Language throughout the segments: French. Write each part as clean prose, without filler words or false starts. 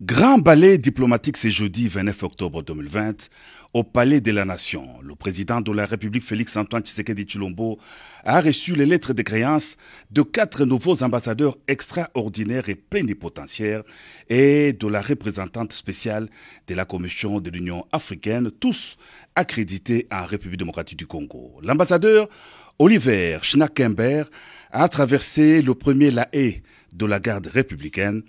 Grand ballet diplomatique ce jeudi 29 octobre 2020 au Palais de la Nation. Le président de la République Félix-Antoine Tshisekedi Tshilombo a reçu les lettres de créance de 4 nouveaux ambassadeurs extraordinaires et plénipotentiaires et de la représentante spéciale de la Commission de l'Union africaine, tous accrédités en République démocratique du Congo. L'ambassadeur Oliver Schnakenberg a traversé le premier la haie de la garde républicaine.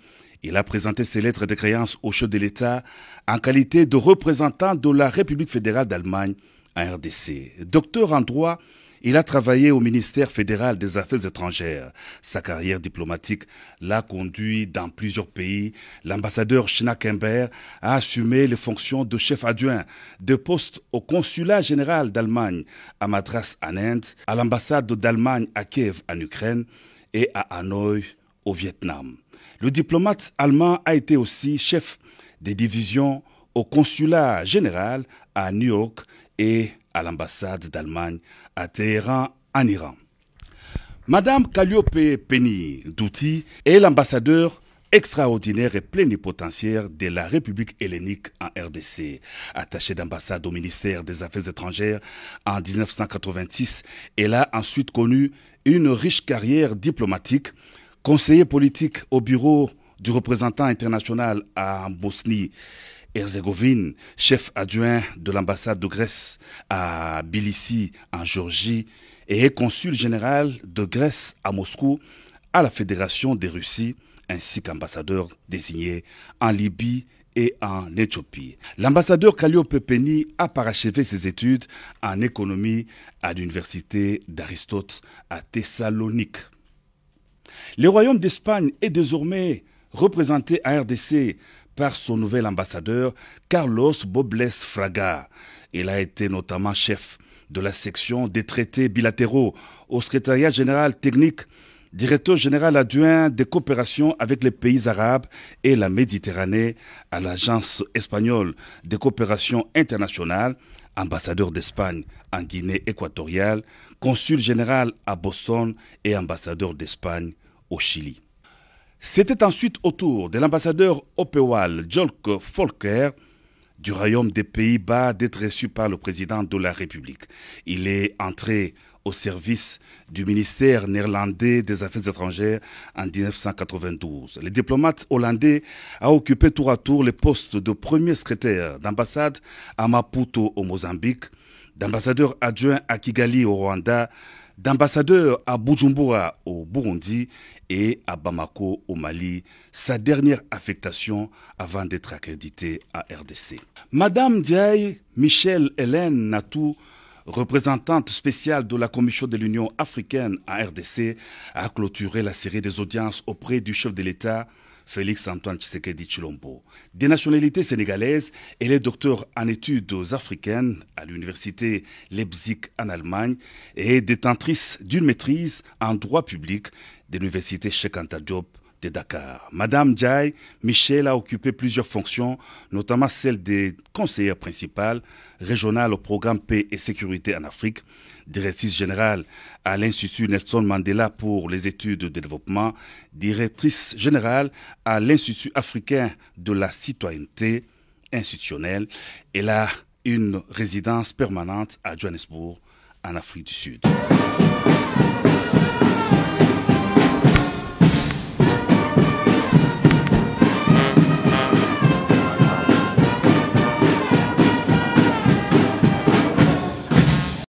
Il a présenté ses lettres de créance au chef de l'État en qualité de représentant de la République fédérale d'Allemagne en RDC. Docteur en droit, il a travaillé au ministère fédéral des Affaires étrangères. Sa carrière diplomatique l'a conduit dans plusieurs pays. L'ambassadeur Schnakenberg a assumé les fonctions de chef adjoint de poste au consulat général d'Allemagne à Madras en Inde, à l'ambassade d'Allemagne à Kiev en Ukraine et à Hanoï au Vietnam. Le diplomate allemand a été aussi chef des divisions au consulat général à New York et à l'ambassade d'Allemagne à Téhéran en Iran. Madame Calliope Penny Douti est l'ambassadeur extraordinaire et plénipotentiaire de la République hellénique en RDC. Attachée d'ambassade au ministère des Affaires étrangères en 1986, elle a ensuite connu une riche carrière diplomatique. Conseiller politique au bureau du représentant international en Bosnie-Herzégovine, chef adjoint de l'ambassade de Grèce à Tbilissi en Géorgie et consul général de Grèce à Moscou à la Fédération de Russie, ainsi qu'ambassadeur désigné en Libye et en Éthiopie. L'ambassadeur Calliope Penny a parachevé ses études en économie à l'université d'Aristote à Thessalonique. Le royaume d'Espagne est désormais représenté en RDC par son nouvel ambassadeur Carlos Bobles Fraga. Il a été notamment chef de la section des traités bilatéraux au secrétariat général technique, directeur général adjoint des coopérations avec les pays arabes et la Méditerranée à l'Agence espagnole de coopération internationale, ambassadeur d'Espagne en Guinée équatoriale, consul général à Boston et ambassadeur d'Espagne au Chili. C'était ensuite au tour de l'ambassadeur Opewal Jolk Volker du Royaume des Pays-Bas d'être reçu par le président de la République. Il est entré au service du ministère néerlandais des Affaires étrangères en 1992. Le diplomate hollandais a occupé tour à tour les postes de premier secrétaire d'ambassade à Maputo au Mozambique, d'ambassadeur adjoint à Kigali au Rwanda, d'ambassadeur à Bujumbura au Burundi et à Bamako au Mali, sa dernière affectation avant d'être accréditée à RDC. Madame Ndiaye Michel Hélène Natou, représentante spéciale de la Commission de l'Union africaine à RDC, a clôturé la série des audiences auprès du chef de l'État, Félix-Antoine Tshisekedi Tshilombo. Des nationalités sénégalaises, elle est docteur en études africaines à l'université Leipzig en Allemagne et détentrice d'une maîtrise en droit public de l'université Cheikh Anta Diop de Dakar. Madame Ndiaye Michel a occupé plusieurs fonctions, notamment celle de conseillère principale régionale au programme Paix et Sécurité en Afrique, directrice générale à l'Institut Nelson Mandela pour les études de développement, directrice générale à l'Institut africain de la citoyenneté institutionnelle. Elle a une résidence permanente à Johannesburg, en Afrique du Sud.